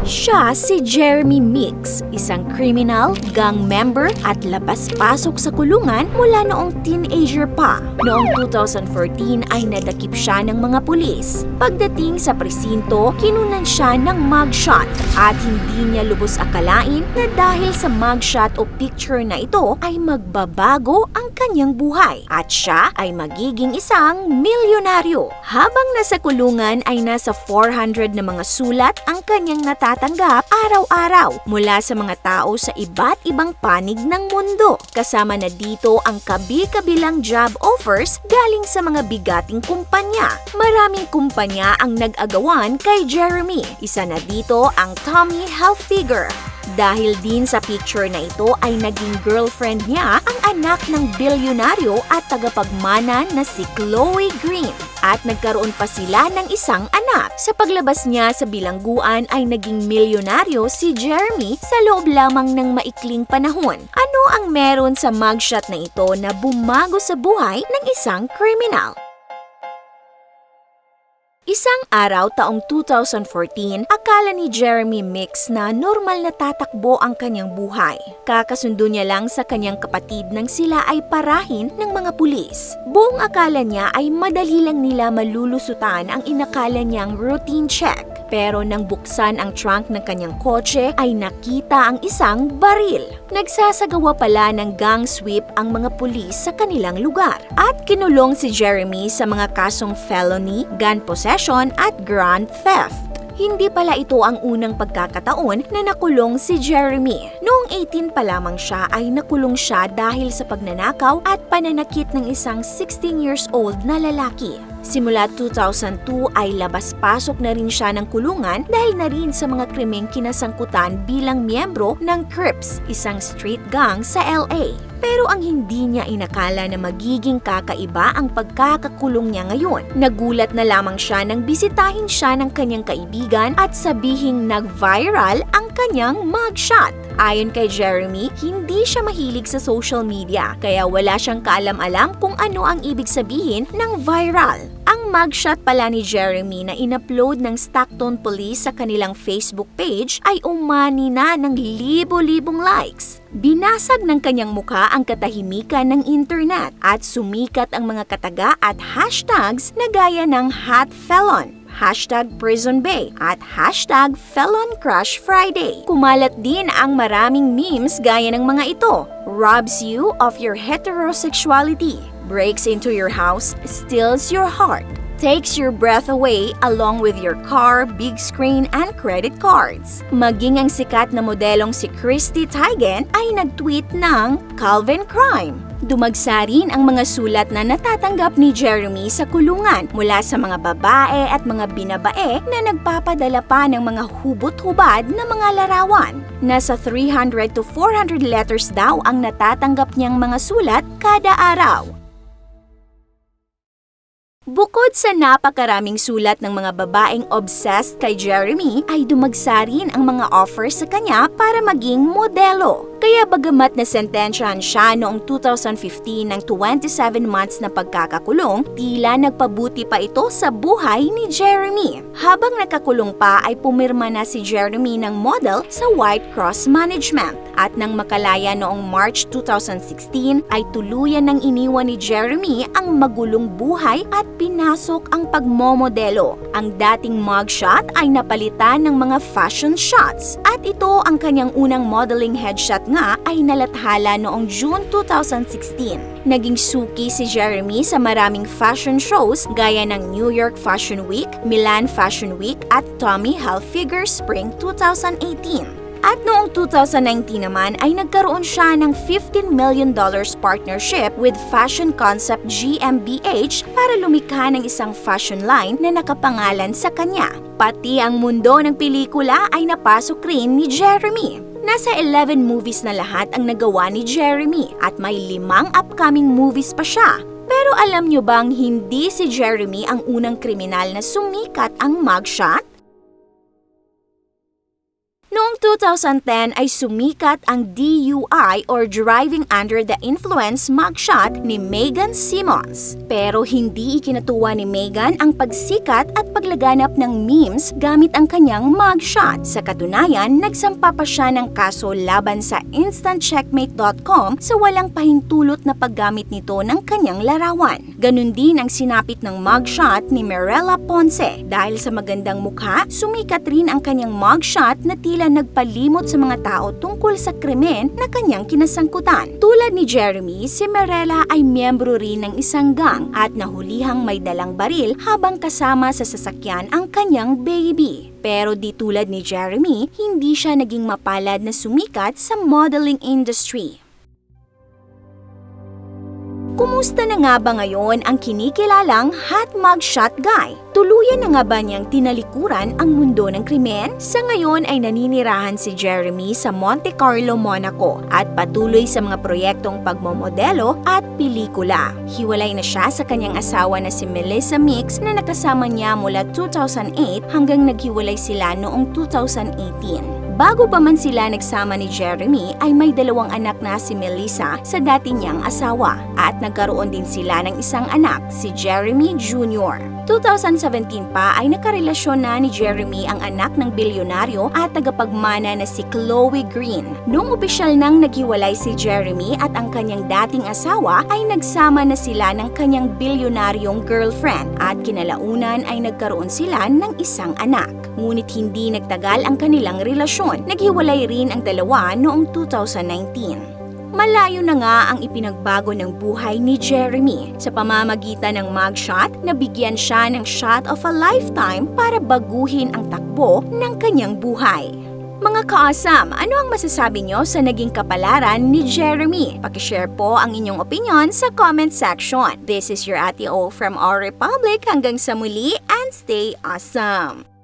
Siya si Jeremy Mix, isang criminal, gang member at labas-pasok sa kulungan mula noong teenager pa. Noong 2014 ay nadakip siya ng mga pulis. Pagdating sa presinto, kinunan siya ng mugshot at hindi niya lubos akalain na dahil sa mugshot o picture na ito ay magbabago ang kanyang buhay at siya ay magiging isang milyonaryo. Habang nasa kulungan ay nasa 400 na mga sulat ang kanyang natatanggap araw-araw mula sa mga tao sa iba't ibang panig ng mundo. Kasama na dito ang kabi-kabilang job offers galing sa mga bigating kumpanya. Maraming kumpanya ang nag-agawan kay Jeremy. Isa na dito ang Tommy Hilfiger. Dahil din sa picture na ito ay naging girlfriend niya ang anak ng bilyonaryo at tagapagmana na si Chloe Green. At nagkaroon pa sila ng isang anak. Sa paglabas niya sa bilangguan ay naging milyonaryo si Jeremy sa loob lamang ng maikling panahon. Ano ang meron sa mugshot na ito na bumago sa buhay ng isang kriminal? Isang araw taong 2014, akala ni Jeremy Mix na normal na tatakbo ang kanyang buhay. Kakasundo niya lang sa kanyang kapatid nang sila ay parahin ng mga pulis. Buong akala niya ay madali lang nila malulusutan ang inakala niyang routine check. Pero nang buksan ang trunk ng kanyang kotse ay nakita ang isang baril. Nagsasagawa pala ng gang sweep ang mga pulis sa kanilang lugar. At kinulong si Jeremy sa mga kasong felony, gun possession at grand theft. Hindi pala ito ang unang pagkakataon na nakulong si Jeremy. Noong 18 pa lamang siya ay nakulong siya dahil sa pagnanakaw at pananakit ng isang 16 years old na lalaki. Simula 2002 ay labas-pasok na rin siya ng kulungan dahil na rin sa mga krimeng kinasangkutan bilang miyembro ng Crips, isang street gang sa LA. Pero ang hindi niya inakala na magiging kakaiba ang pagkakakulong niya ngayon. Nagulat na lamang siya nang bisitahin siya ng kanyang kaibigan at sabihing nag-viral ang kanyang mugshot. Ayon kay Jeremy, hindi siya mahilig sa social media, kaya wala siyang kaalam-alam kung ano ang ibig sabihin ng viral. Ang mugshot pala ni Jeremy na in-upload ng Stockton Police sa kanilang Facebook page ay umani na ng libo-libong likes. Binasag ng kanyang mukha ang katahimikan ng internet at sumikat ang mga kataga at hashtags na gaya ng #HotFelon, #PrisonBay at #FelonCrushFriday. Kumalat din ang maraming memes gaya ng mga ito: robs you of your heterosexuality, breaks into your house, steals your heart, takes your breath away along with your car, big screen, and credit cards. Maging ang sikat na modelong si Christy Teigen ay nag-tweet ng Calvin Crime. Dumagsa rin ang mga sulat na natatanggap ni Jeremy sa kulungan mula sa mga babae at mga binabae na nagpapadala pa ng mga hubot-hubad na mga larawan. Nasa 300 to 400 letters daw ang natatanggap niyang mga sulat kada araw. Bukod sa napakaraming sulat ng mga babaeng obsessed kay Jeremy, ay dumagsa rin ang mga offers sa kanya para maging modelo. Kaya bagamat nasentensyahan siya noong 2015 ng 27 months na pagkakakulong, tila nagpabuti pa ito sa buhay ni Jeremy. Habang nakakulong pa ay pumirma na si Jeremy ng model sa White Cross Management. At nang makalaya noong March 2016 ay tuluyan nang iniwan ni Jeremy ang magulong buhay at pinasok ang pagmomodelo. Ang dating mugshot ay napalitan ng mga fashion shots. At ito ang kanyang unang modeling headshot nga ay nalathala noong June 2016. Naging suki si Jeremy sa maraming fashion shows gaya ng New York Fashion Week, Milan Fashion Week at Tommy Hilfiger Spring 2018. At noong 2019 naman ay nagkaroon siya ng $15 million partnership with fashion concept GmbH para lumikha ng isang fashion line na nakapangalan sa kanya. Pati ang mundo ng pelikula ay napasok rin ni Jeremy. Nasa 11 movies na lahat ang nagawa ni Jeremy at may 5 upcoming movies pa siya. Pero alam nyo bang hindi si Jeremy ang unang kriminal na sumikat ang mugshot? Noong Noong 2010 ay sumikat ang DUI or Driving Under the Influence mugshot ni Megan Simmons. Pero hindi ikinatuwa ni Megan ang pagsikat at paglaganap ng memes gamit ang kanyang mugshot. Sa katunayan, nagsampa pa siya ng kaso laban sa instantcheckmate.com sa walang pahintulot na paggamit nito ng kanyang larawan. Ganun din ang sinapit ng mugshot ni Mirella Ponce. Dahil sa magandang mukha, sumikat rin ang kanyang mugshot na tila nagpalimot sa mga tao tungkol sa krimen na kanyang kinasangkutan. Tulad ni Jeremy, si Mirella ay miyembro rin ng isang gang at nahulihang may dalang baril habang kasama sa sasakyan ang kanyang baby. Pero di tulad ni Jeremy, hindi siya naging mapalad na sumikat sa modeling industry. Kumusta na nga ba ngayon ang kinikilalang hot mugshot guy? Tuluyan na nga ba niyang tinalikuran ang mundo ng krimen? Sa ngayon ay naninirahan si Jeremy sa Monte Carlo, Monaco at patuloy sa mga proyektong pagmomodelo at pelikula. Hiwalay na siya sa kanyang asawa na si Melissa Mix na nakasama niya mula 2008 hanggang naghiwalay sila noong 2018. Bago pa man sila nagsama ni Jeremy ay may dalawang anak na si Melissa sa dati niyang asawa at nagkaroon din sila ng isang anak, si Jeremy Jr. 2017 pa ay nakarelasyon na ni Jeremy ang anak ng bilyonaryo at tagapagmana na si Chloe Green. Noong opisyal nang naghiwalay si Jeremy at ang kanyang dating asawa ay nagsama na sila ng kanyang bilyonaryong girlfriend at kinalaunan ay nagkaroon sila ng isang anak. Ngunit hindi nagtagal ang kanilang relasyon. Naghiwalay rin ang dalawa noong 2019. Malayo na nga ang ipinagbago ng buhay ni Jeremy. Sa pamamagitan ng mugshot, nabigyan siya ng shot of a lifetime para baguhin ang takbo ng kanyang buhay. Mga ka-awesome, ano ang masasabi nyo sa naging kapalaran ni Jeremy? Pakishare po ang inyong opinion sa comment section. This is your Ate O from Our Republic. Hanggang sa muli and stay awesome!